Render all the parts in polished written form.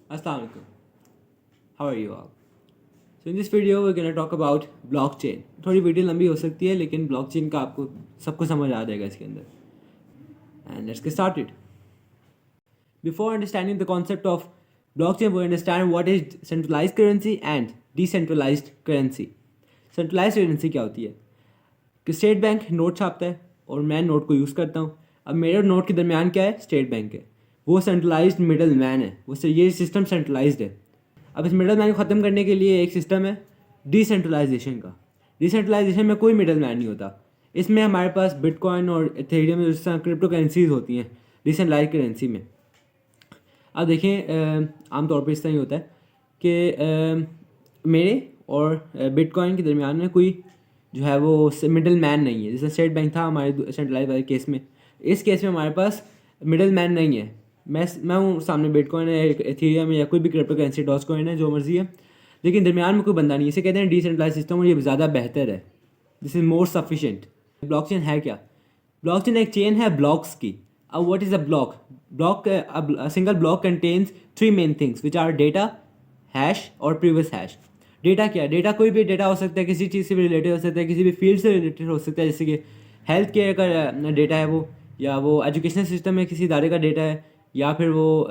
Assalamu alaikum. How are you all? So in this video we're gonna talk about blockchain. थोड़ी video लंबी हो सकती है लेकिन blockchain का आपको सबको समझ आ जाएगा इसके अंदर. And let's get started. Before understanding the concept of blockchain, we understand what is centralized currency and decentralized currency. Centralized currency क्या होती है कि स्टेट बैंक नोट छापता है और मैं नोट को यूज़ करता हूँ. अब मेरे नोट के दरमियान क्या है? स्टेट बैंक है. वो सेंट्रलाइज्ड मिडल मैन है. वो ये सिस्टम सेंट्रलाइज्ड है. अब इस मिडल मैन को ख़त्म करने के लिए एक सिस्टम है डिसेंट्रलाइजेशन का. डिसेंट्रलाइजेशन में कोई मिडल मैन नहीं होता. इसमें हमारे पास बिटकॉइन और इथेरियम जिस तरह क्रिप्टो करेंसीज होती हैं डिसेंट्रलाइज्ड करेंसी में. अब देखें आमतौर पर इस तरह ही होता है कि मेरे और बिटकॉइन के दरमियान में कोई जो है वो मिडल मैन नहीं है. जैसे स्टेट बैंक था हमारे सेंट्रलाइज वाले केस में. इस केस में हमारे पास मिडल मैन नहीं है. मैं हूँ, सामने बिटकॉइन है, एथेरियम है या कोई भी क्रिप्टो करेंसी डॉजकॉइन है, जो मर्जी है, लेकिन दरमियान में कोई बंदा नहीं है. इसे कहते हैं डिसेंट्रलाइज सिस्टम और ये ज़्यादा बेहतर है. This is more sufficient. Blockchain है क्या? ब्लॉकचेन एक चेन है ब्लॉक्स की. अब what is a block? A single block contains three main things which are data, hash और previous hash. डेटा क्या है? डेटा कोई भी डेटा हो सकता है, किसी चीज़ से भी रिलेटेड हो सकता है, किसी भी फील्ड से रिलेटेड हो सकता है. जैसे कि हेल्थ केयर का डेटा है वो, या वो एजुकेशनल सिस्टम में किसी इदारे का डेटा है, या फिर वो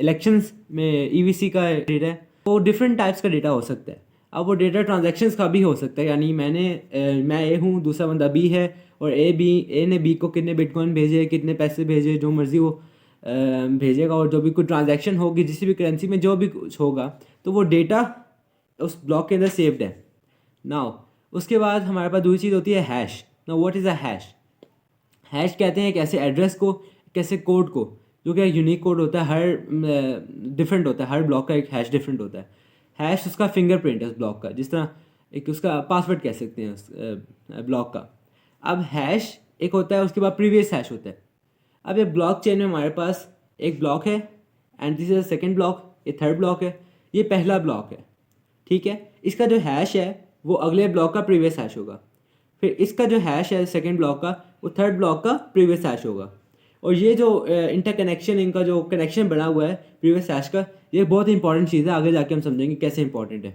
इलेक्शंस में EVC का डेटा है. वो डिफरेंट टाइप्स का डेटा हो सकता है. अब वो डेटा ट्रांजैक्शंस का भी हो सकता है. यानी मैं ए हूँ, दूसरा बंदा बी है, और ए ने बी को कितने बिटकॉइन भेजे, कितने पैसे भेजे, जो मर्जी वो भेजेगा, और जो भी कोई ट्रांजैक्शन होगी जिस भी करेंसी में जो भी कुछ होगा, तो वो डेटा उस ब्लॉक के अंदर सेव्ड है. नाउ उसके बाद हमारे पास दूसरी चीज़ होती है hash. Now what is a hash? Hash कहते हैं एक ऐसे एड्रेस को, कैसे कोड को, जो कि एक यूनिक कोड होता है. हर डिफरेंट होता है, हर ब्लॉक का एक हैश डिफरेंट होता है. हैश उसका फिंगरप्रिंट है उस ब्लॉक का, जिस तरह एक उसका पासवर्ड कह सकते हैं उस ब्लॉक का. अब हैश एक होता है, उसके बाद प्रीवियस हैश होता है. अब ये ब्लॉक चेन में हमारे पास एक ब्लॉक है, and this is second block, ये थर्ड ब्लॉक है, ये पहला ब्लॉक है. ठीक है. इसका जो हैश है वो अगले ब्लॉक का प्रीवियस हैश होगा. फिर इसका जो हैश है सेकेंड ब्लॉक का, वो थर्ड ब्लॉक का प्रीवियस हैश होगा. और ये जो इंटरकनेक्शन, इनका जो कनेक्शन बना हुआ है प्रीवियस हैश का, ये बहुत इंपॉर्टेंट चीज़ है. आगे जाके हम समझेंगे कैसे इंपॉर्टेंट है.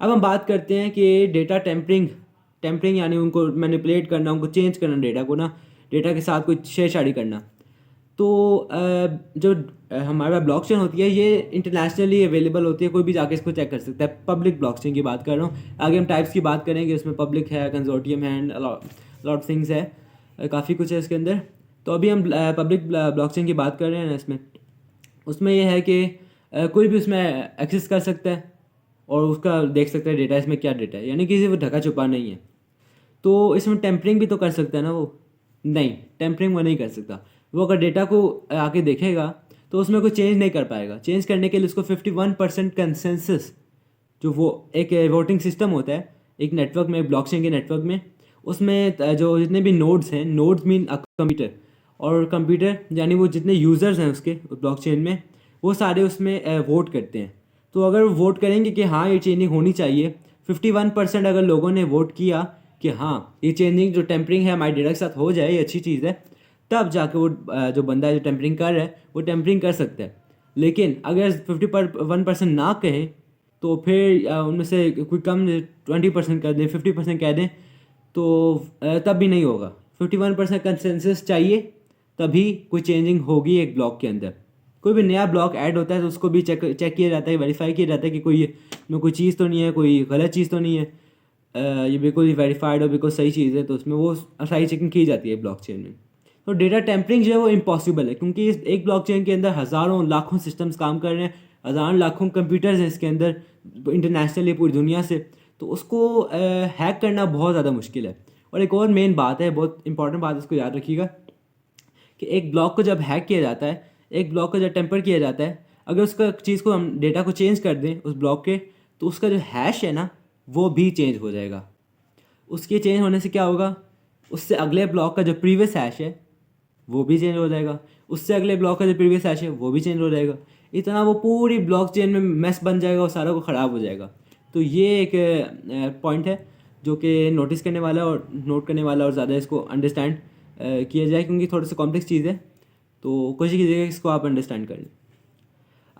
अब हम बात करते हैं कि डेटा टेम्परिंग यानी उनको मैनिपुलेट करना, उनको चेंज करना, डेटा को ना, डेटा के साथ कोई छेड़छाड़ी करना. तो जो हमारा ब्लॉकचेन होती है ये इंटरनेशनली अवेलेबल होती है. कोई भी जाके इसको चेक कर सकता है. पब्लिक ब्लॉकचेन की बात कर रहा हूँ. आगे हम टाइप्स की बात करेंगे, उसमें पब्लिक है, कंजोर्टियम है, एंड लॉट थिंग्स है, काफ़ी कुछ है इसके अंदर. तो अभी हम पब्लिक ब्लॉकचेन की बात कर रहे हैं इसमें. उसमें यह है कि कोई भी उसमें एक्सेस कर सकता है और उसका देख सकता है डेटा, इसमें क्या डेटा है, यानी किसी को ढका छुपा नहीं है. तो इसमें टेम्परिंग भी तो कर सकता है ना वो? नहीं, टेम्परिंग वो नहीं कर सकता. वो अगर डेटा को आके देखेगा तो उसमें कोई चेंज नहीं कर पाएगा. चेंज करने के लिए उसको 51% कंसेंसस, जो वो एक वोटिंग सिस्टम होता है एक नेटवर्क में, ब्लॉकचेन के नेटवर्क में, उसमें जो जितने भी नोड्स हैं, नोड्स मीन कंप्यूटर, और कंप्यूटर यानी वो जितने यूज़र्स हैं उसके ब्लॉकचेन में, वो सारे उसमें वोट करते हैं. तो अगर वो वोट करेंगे कि हाँ ये चेंजिंग होनी चाहिए, 51% अगर लोगों ने वोट किया कि हाँ ये चेंजिंग जो टेम्परिंग है हमारे डेटा के साथ हो जाए, ये अच्छी चीज़ है, तब जाके वो जो बंदा है जो टेम्परिंग कर रहा है वो टेम्परिंग कर सकता है. लेकिन अगर 51% ना कहें तो फिर उनमें से कोई कम 20% कर दें, 50% कह दें, तो तब भी नहीं होगा. 51% कंसेंसस चाहिए, तभी कोई चेंजिंग होगी एक ब्लॉक के अंदर. कोई भी नया ब्लॉक ऐड होता है तो उसको भी चेक किया जाता है, वेरीफाई किया जाता है कि कोई में कोई चीज़ तो नहीं है, कोई गलत चीज़ तो नहीं है, ये बिल्कुल वेरीफाइड और बिल्कुल सही चीज़ है. तो उसमें वो सारी चेकिंग की जाती है ब्लॉकचेन में. तो डेटा टेम्परिंग जो है वो इम्पॉसिबल है, क्योंकि इस एक ब्लॉकचेन के अंदर हज़ारों लाखों सिस्टम्स काम कर रहे हैं, हज़ारों लाखों कंप्यूटर्स हैं इसके अंदर इंटरनेशनली पूरी दुनिया से. तो उसको हैक करना बहुत ज़्यादा मुश्किल है. और एक और मेन बात है, बहुत इंपॉर्टेंट बात है, उसको याद रखिएगा कि एक ब्लॉक को जब हैक किया जाता है, एक ब्लॉक को जब टेम्पर किया जाता है, अगर उसका चीज़ को हम डेटा को चेंज कर दें उस ब्लॉक के, तो उसका जो हैश है ना वो भी चेंज हो जाएगा. उसके चेंज होने से क्या होगा, उससे अगले ब्लॉक का जो प्रीवियस हैश है वो भी चेंज हो जाएगा, उससे अगले ब्लॉक का जो प्रीवियस हैश है वो भी चेंज हो जाएगा. इतना वो पूरी ब्लॉक चेन में मैस बन जाएगा और सारा को ख़राब हो जाएगा. तो ये एक पॉइंट है जो कि नोटिस करने वाला और नोट करने वाला, और ज़्यादा इसको अंडरस्टैंड किया जाए, क्योंकि थोड़ा सा कॉम्प्लेक्स चीज़ है. तो कोशिश कीजिएगा इसको आप अंडरस्टैंड कर लें.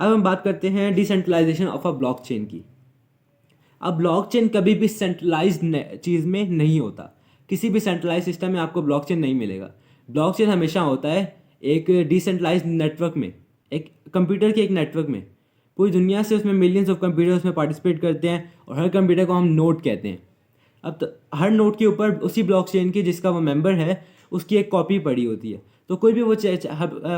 अब हम बात करते हैं डिसेंट्रलाइजेशन ऑफ अ ब्लॉकचेन की। अब ब्लॉकचेन कभी भी सेंट्रलाइज्ड चीज़ में नहीं होता, किसी भी सेंट्रलाइज सिस्टम में आपको ब्लॉकचेन नहीं मिलेगा। ब्लॉकचेन हमेशा होता है एक डिसेंट्रलाइज्ड नेटवर्क में, एक कंप्यूटर के एक नेटवर्क में। पूरी दुनिया से उसमें मिलियंस ऑफ कंप्यूटर उसमें पार्टिसिपेट करते हैं और हर कंप्यूटर को हम नोड कहते हैं। अब तो हर नोड के ऊपर उसी ब्लॉकचेन की जिसका वो मेंबर है उसकी एक कॉपी पड़ी होती है। तो कोई भी वो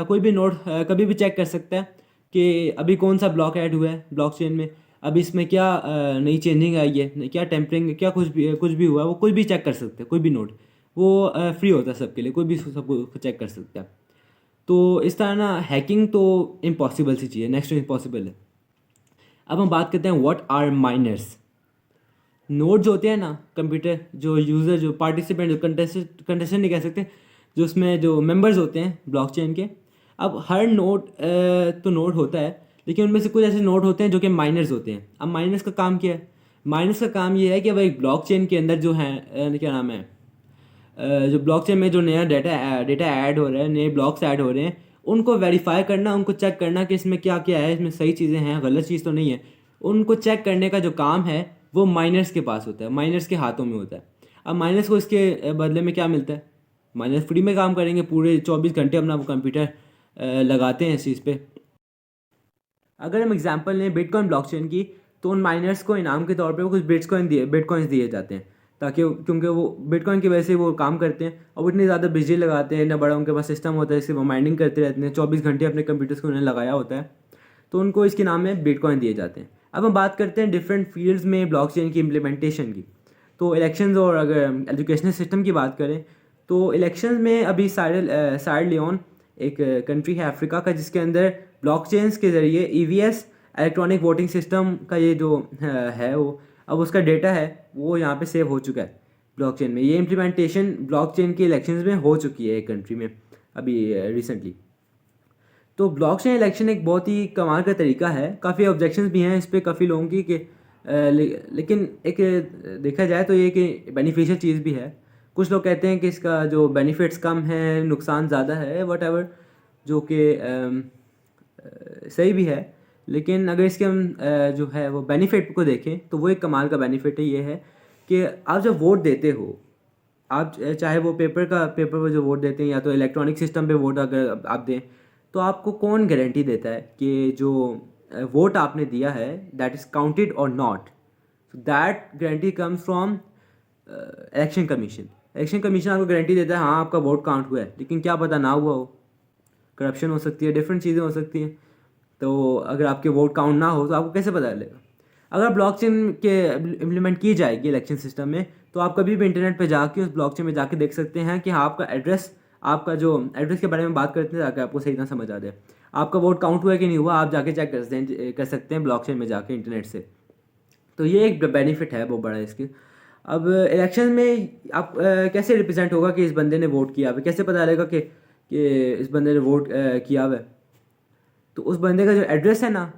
कोई भी नोड कभी भी चेक कर सकता है कि अभी कौन सा ब्लॉक ऐड हुआ है ब्लॉकचेन में, अभी इसमें क्या नई चेंजिंग आई है, क्या टेम्परिंग, क्या कुछ भी हुआ है, वो कोई भी चेक कर सकते हैं। कोई भी नोड वो फ्री होता है सबके लिए, कोई भी सबको चेक कर सकता है। तो इस तरह ना हैकिंग तो इम्पॉसिबल सी चीज़ है, नेक्स्ट टू इम्पॉसिबल है। अब हम बात करते हैं व्हाट आर माइनर्स। नोड जो होते हैं ना कंप्यूटर, जो यूज़र, जो पार्टिसिपेंट, जो कंटेस्टेंट नहीं कह सकते, जो उसमें जो मेंबर्स होते हैं ब्लॉकचेन के। अब हर नोड तो नोड होता है, लेकिन उनमें से कुछ ऐसे नोड होते हैं जो कि माइनर्स होते हैं। अब माइनर्स का काम क्या है? माइनर्स का काम ये है कि अब एक ब्लॉकचेन के अंदर जो है क्या नाम है, जो ब्लॉकचेन में जो नया डेटा ऐड हो रहा है, नए ब्लॉक्स ऐड हो रहे हैं, उनको वेरीफाई करना, उनको चेक करना कि इसमें क्या क्या है, इसमें सही चीज़ें हैं, गलत चीज़ तो नहीं है। उनको चेक करने का जो काम है वो माइनर्स के पास होता है, माइनर्स के हाथों में होता है। अब माइनर्स को इसके बदले में क्या मिलता है? माइनर्स फ्री में काम करेंगे, पूरे 24 घंटे अपना वो कंप्यूटर लगाते हैं इस चीज़ पे। अगर हम एग्जांपल लें बिटकॉइन ब्लॉकचेन की, तो उन माइनर्स को इनाम के तौर पे वो कुछ बिटकॉइंस दिए जाते हैं, ताकि क्योंकि वो बिटकॉइन की वजह से वो काम करते हैं और वो इतनी ज़्यादा बिजली लगाते हैं, इतना बड़ा उनके पास सिस्टम होता है जिससे वो माइनिंग करते रहते हैं, 24 घंटे अपने कंप्यूटर्स को उन्होंने लगाया होता है, तो उनको इसके नाम में बिटकॉइन दिए जाते हैं। अब हम बात करते हैं डिफरेंट फील्ड्स में ब्लॉकचेन की इम्प्लीमेंटेशन की। तो इलेक्शंस, और अगर एजुकेशनल सिस्टम की बात करें तो इलेक्शंस में अभी साइरा लियोन एक कंट्री है अफ्रीका का, जिसके अंदर ब्लॉकचेन्स के ज़रिए ईवीएस इलेक्ट्रॉनिक वोटिंग सिस्टम का ये जो है वो, अब उसका डेटा है वो यहाँ पे सेव हो चुका है ब्लॉकचेन में। ये इम्प्लीमेंटेशन ब्लॉकचेन के इलेक्शंस में हो चुकी है एक कंट्री में अभी रिसेंटली। तो ब्लॉकचेन इलेक्शन एक बहुत ही कमाल का तरीका है। काफ़ी ऑब्जेक्शंस भी हैं इस पर काफ़ी लोगों की कि लेकिन एक देखा जाए तो ये कि बेनिफिशियल चीज़ भी है। कुछ लोग कहते हैं कि इसका जो बेनिफिट्स कम है, नुकसान ज़्यादा है, वट एवर, जो कि सही भी है। लेकिन अगर इसके हम जो है वो बेनिफिट को देखें तो वो एक कमाल का बेनिफिट है, ये है कि आप जब वोट देते हो, आप चाहे वो पेपर पर जो वोट देते हैं या तो इलेक्ट्रॉनिक सिस्टम पे वोट अगर आप दें, तो आपको कौन गारंटी देता है कि जो वोट आपने दिया है दैट इज़ काउंटेड और not? So that guarantee comes from election commission. Election commission आपको गारंटी देता है हाँ आपका वोट काउंट हुआ है, लेकिन क्या पता ना हुआ हो, करप्शन हो सकती है, डिफरेंट चीज़ें हो सकती हैं। तो अगर आपके वोट काउंट ना हो तो आपको कैसे पता चलेगा? अगर ब्लॉकचेन के इम्प्लीमेंट की जाएगी इलेक्शन सिस्टम में, तो आप कभी भी इंटरनेट पे जाके उस ब्लॉकचेन में जाके देख सकते हैं कि हाँ आपका एड्रेस, आपका जो एड्रेस के बारे में बात करते हैं ताकि आपको सही तरह समझ आ जाए, आपका वोट काउंट हुआ है कि नहीं हुआ, आप जाके चेक कर सकते हैं ब्लॉकचेन में जाके इंटरनेट से। तो ये एक बेनिफिट है बहुत बड़ा इसके। अब इलेक्शन में आप कैसे रिप्रेजेंट होगा कि इस बंदे ने वोट किया, कैसे पता चलेगा कि इस बंदे ने वोट किया हुआ है? तो उस बंदे का जो एड्रेस है ना,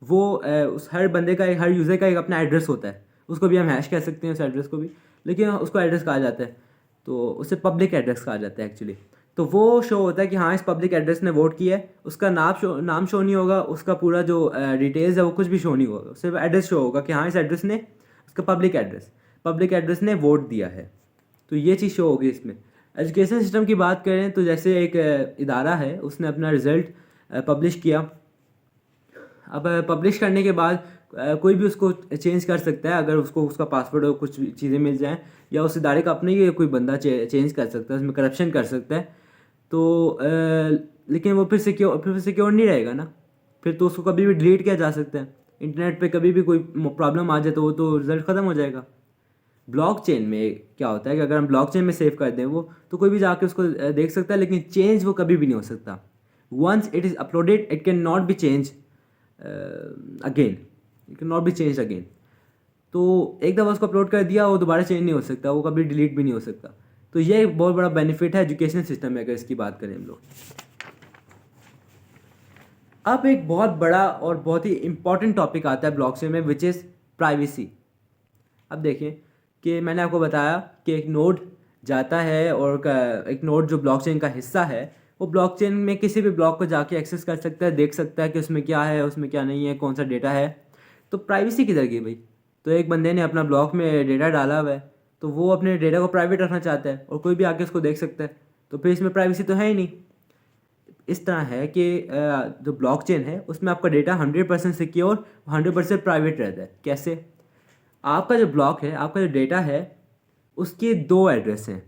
वो उस हर बंदे का हर यूज़र का एक अपना एड्रेस होता है, उसको भी हम हैश कह सकते हैं उस एड्रेस को भी, लेकिन उसको एड्रेस कहा जाता है, तो उसे पब्लिक एड्रेस कहा जाता है एक्चुअली। तो वो शो होता है कि हाँ इस पब्लिक एड्रेस ने वोट किया है, उसका नाम शो नहीं होगा, उसका पूरा जो डिटेल्स है वो कुछ भी शो नहीं होगा, सिर्फ एड्रेस शो होगा कि हाँ इस एड्रेस ने, उसका पब्लिक एड्रेस ने वोट दिया है। तो ये चीज़ शो होगी इसमें। एजुकेशन सिस्टम की बात करें तो जैसे एक इदारा है, उसने अपना रिज़ल्ट पब्लिश किया। अब पब्लिश करने के बाद कोई भी उसको चेंज कर सकता है, अगर उसको उसका पासवर्ड और कुछ चीज़ें मिल जाएं, या उस इदारे का अपने ही कोई बंदा चेंज कर सकता है, उसमें करप्शन कर सकता है। तो लेकिन वो फिर सिक्योर नहीं रहेगा ना, फिर तो उसको कभी भी डिलीट किया जा सकता है। इंटरनेट पे कभी भी कोई प्रॉब्लम आ जाए तो वो तो रिजल्ट ख़त्म हो जाएगा। ब्लॉकचेन में क्या होता है कि अगर हम ब्लॉकचेन में सेव कर दें वो, तो कोई भी जाके उसको देख सकता है, लेकिन चेंज वो कभी भी नहीं हो सकता। Once it is uploaded it can not be change again, it can not be change again. तो एक दफ़ा उसको अपलोड कर दिया, वो दोबारा चेंज नहीं हो सकता, वो कभी डिलीट भी नहीं हो सकता। तो ये एक बहुत बड़ा बेनिफिट है एजुकेशन सिस्टम में, अगर इसकी बात करें हम लोग। अब एक बहुत बड़ा और बहुत ही इंपॉर्टेंट टॉपिक आता है ब्लॉकचेन में, विच इज़ प्राइवेसी। अब देखिए कि मैंने आपको बताया कि एक नोड जाता है और एक नोड जो ब्लॉकचेन का हिस्सा है वो ब्लॉकचेन में किसी भी ब्लॉक को जाके एक्सेस कर सकता है, देख सकता है कि उसमें क्या है, उसमें क्या नहीं है, कौन सा डेटा है। तो प्राइवेसी किधर गई भाई? तो एक बंदे ने अपना ब्लॉक में डेटा डाला हुआ है, तो वो अपने डेटा को प्राइवेट रखना चाहता है और कोई भी आके उसको देख सकता है, तो फिर इसमें प्राइवेसी तो है ही नहीं। इस तरह है कि जो ब्लॉकचेन है उसमें आपका डेटा 100% सिक्योर, 100% प्राइवेट रहता है। कैसे? आपका जो ब्लॉक है, आपका जो डेटा है, उसके 2 एड्रेस हैं।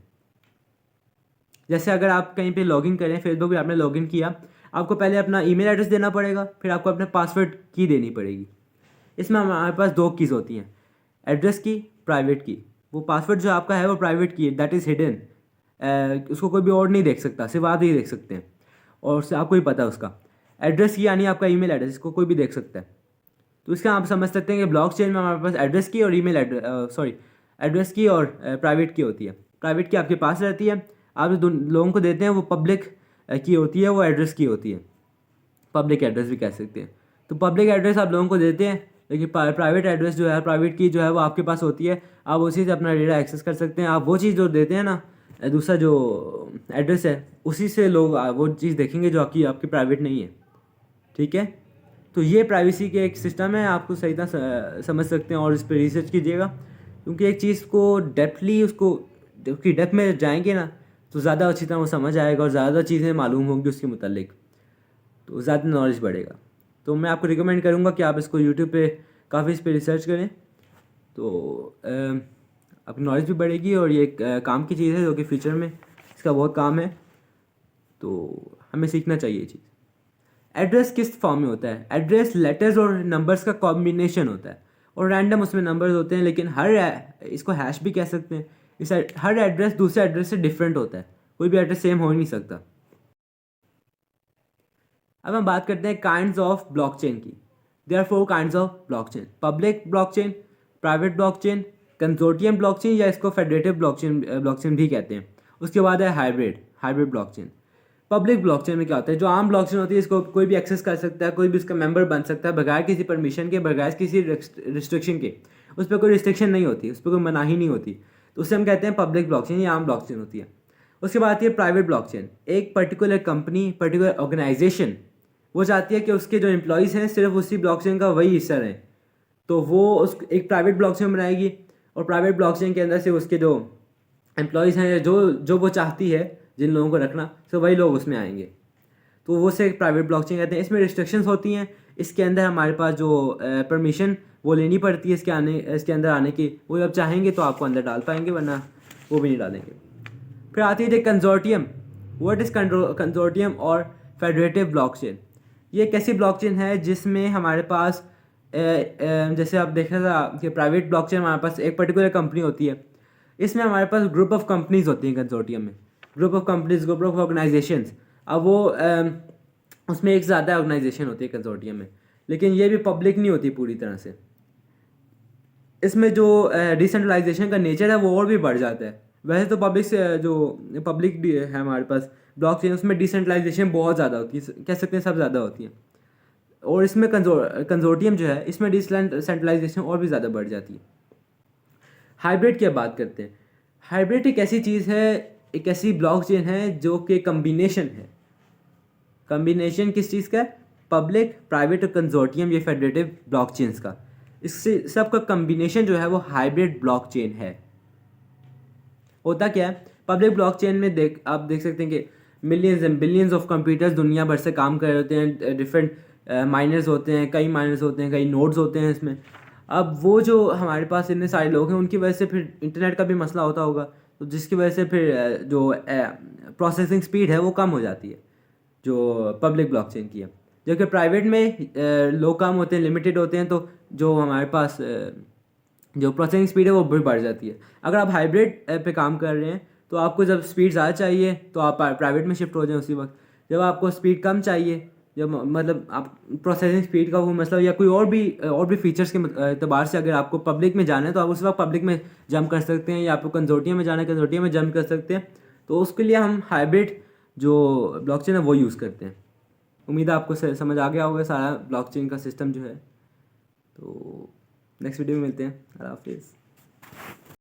जैसे अगर आप कहीं पे लॉगिन करें, फेसबुक पे आपने लॉगिन किया, आपको पहले अपना ईमेल एड्रेस देना पड़ेगा, फिर आपको अपना पासवर्ड की देनी पड़ेगी। इसमें हमारे पास 2 कीज़ होती हैं, एड्रेस की, प्राइवेट की। वो पासवर्ड जो आपका है वो प्राइवेट की है, दैट इज़ हिडन। उसको कोई भी और नहीं देख सकता, सिर्फ आप ही देख सकते हैं और उससे आपको ही पता है उसका। एड्रेस की यानी आपका ईमेल एड्रेस, इसको कोई भी देख सकता है। तो इसका आप समझ सकते हैं कि ब्लॉकचेन में हमारे पास एड्रेस की और ईमेल एड्रेस एड्रेस की और प्राइवेट की होती है। प्राइवेट की आपके पास रहती है, आप जो लोगों को देते हैं वो पब्लिक की होती है, वो एड्रेस की होती है, पब्लिक एड्रेस भी कह सकते हैं। तो पब्लिक एड्रेस आप लोगों को देते हैं, लेकिन प्राइवेट एड्रेस जो है, प्राइवेट की जो है वो आपके पास होती है, आप उसी से अपना डेटा एक्सेस कर सकते हैं। आप वो चीज़ जो देते हैं ना, दूसरा जो एड्रेस है, उसी से लोग वो चीज़ देखेंगे जो आपकी प्राइवेट नहीं है। ठीक है, तो ये प्राइवेसी के एक सिस्टम है, आपको सही तरह समझ सकते हैं और इस पर रिसर्च कीजिएगा, क्योंकि एक चीज़ को डेप्थली उसकी डेप्थ में जाएंगे ना, तो ज़्यादा अच्छी तरह वो समझ आएगा और ज़्यादा चीज़ें मालूम होंगी उसके मुतालिक, तो ज़्यादा नॉलेज बढ़ेगा। तो मैं आपको रिकमेंड करूँगा कि आप इसको यूट्यूब पे काफ़ी इस पर रिसर्च करें, तो आपकी नॉलेज भी बढ़ेगी और ये काम की चीज़ है जो कि फ्यूचर में इसका बहुत काम है, तो हमें सीखना चाहिए ये चीज़। एड्रेस किस फॉर्म में होता है? एड्रेस लेटर्स और नंबर्स का कॉम्बिनेशन होता है और रैंडम उसमें नंबर्स होते हैं, लेकिन इसको हैश भी कह सकते हैं। हर एड्रेस दूसरे एड्रेस से डिफरेंट होता है, कोई भी एड्रेस सेम हो ही नहीं सकता। अब हम बात करते हैं काइंड्स ऑफ ब्लॉकचेन की। There are 4 kinds of blockchain: public blockchain, private blockchain, consortium blockchain या इसको फेडरेटिव ब्लॉकचेन भी कहते हैं। उसके बाद है हाइब्रिड ब्लॉकचेन। पब्लिक ब्लॉकचेन में क्या होता है? जो आम ब्लॉकचेन होती है, इसको कोई भी एक्सेस कर सकता है, कोई भी इसका मेंबर बन सकता है बगैर किसी परमिशन के, बगैर किसी रिस्ट्रिक्शन के। उस पर कोई रिस्ट्रिक्शन नहीं होती, उस पर कोई मनाही नहीं होती, तो उसे हम कहते हैं पब्लिक ब्लॉकचेन या आम ब्लॉकचेन होती है। उसके बाद आती है प्राइवेट ब्लॉकचेन। एक पर्टिकुलर कंपनी, पर्टिकुलर ऑर्गेनाइजेशन वो चाहती है कि उसके जो एम्प्लॉयज़ हैं सिर्फ उसी ब्लॉकचेन का वही हिस्सा रहें, तो वो उस एक प्राइवेट ब्लॉकचेन बनाएगी और प्राइवेट ब्लॉकचेन के अंदर से उसके जो एम्प्लॉयज़ हैं, जो वो चाहती है जिन लोगों को रखना, तो वही लोग उसमें आएंगे, तो वो से प्राइवेट ब्लॉकचेन कहते हैं। इसमें रिस्ट्रिक्शंस होती हैं, इसके अंदर हमारे पास जो परमिशन वो लेनी पड़ती है इसके अंदर आने की। वो जब चाहेंगे तो आपको अंदर डाल पाएंगे, वरना वो भी नहीं डालेंगे। फिर आती है कंसोर्टियम। व्हाट इज़ कंसोर्टियम और फेडरेटिव ब्लॉकचेन? ये एक ऐसी ब्लॉकचेन है जिसमें हमारे पास जैसे आप देख रहे था कि प्राइवेट ब्लॉकचेन हमारे पास एक पर्टिकुलर कंपनी होती है, इसमें हमारे पास ग्रुप ऑफ कंपनीज होती हैं कंसोर्टियम में, group of companies, group of organisations. अब वो उसमें एक ज़्यादा ऑर्गेनाइजेशन होती है कंसोर्टियम में, लेकिन ये भी पब्लिक नहीं होती पूरी तरह से। इसमें जो डिसेंट्रलाइजेशन का नेचर है वो और भी बढ़ जाता है। वैसे तो पब्लिक से जो पब्लिक है हमारे पास ब्लॉकचेन, उसमें डिसेंट्रलाइजेशन बहुत ज़्यादा होती है, कह सकते हैं सब ज़्यादा होती है। और इसमें कंसोर्टियम जो है, इसमें डिसेंट्रलाइजेशन और भी ज़्यादा बढ़ जाती है। हाइब्रिड की बात करते हैं। हाइब्रिड एक ऐसी चीज़ है, एक ऐसी ब्लॉकचेन है जो कि कम्बिनेशन है। कम्बिनेशन किस चीज़ का है? पब्लिक, प्राइवेट और कंसोर्टियम, ये फेडरेटिव ब्लॉकचेन्स का, इससे सबका कम्बिनेशन जो है वो हाइब्रिड ब्लॉकचेन है। होता क्या है? पब्लिक ब्लॉकचेन में आप देख सकते हैं कि millions and billions of computers दुनिया भर से काम कर रहे होते हैं, डिफरेंट माइनर्स होते हैं, कई माइनर्स होते हैं, कई नोड्स होते हैं इसमें। अब वो जो हमारे पास इतने सारे लोग हैं, उनकी वजह से फिर इंटरनेट का भी मसला होता होगा, तो जिसकी वजह से फिर जो प्रोसेसिंग स्पीड है वो कम हो जाती है, जो पब्लिक ब्लॉकचेन की है। जबकि प्राइवेट में लोग कम होते हैं, लिमिटेड होते हैं, तो जो हमारे पास जो प्रोसेसिंग स्पीड है वो भी बढ़ जाती है। अगर आप हाइब्रिड पे काम कर रहे हैं तो आपको जब स्पीड ज़्यादा चाहिए तो आप प्राइवेट में शिफ्ट हो जाएं उसी वक्त। जब आपको स्पीड कम चाहिए, जब मतलब आप प्रोसेसिंग स्पीड का वो मतलब या कोई और भी फीचर्स के एतबार से अगर आपको पब्लिक में जाना है तो आप उस वक्त पब्लिक में जंप कर सकते हैं, या आपको कंसोर्टियम में जाना है कंसोर्टियम में जंप कर सकते हैं। तो उसके लिए हम हाइब्रिड जो ब्लॉकचेन है वो यूज़ करते हैं। उम्मीद है आपको समझ आ गया होगा सारा ब्लॉकचेन का सिस्टम जो है। तो नेक्स्ट वीडियो में मिलते हैं। अल्लाह हाफिज़।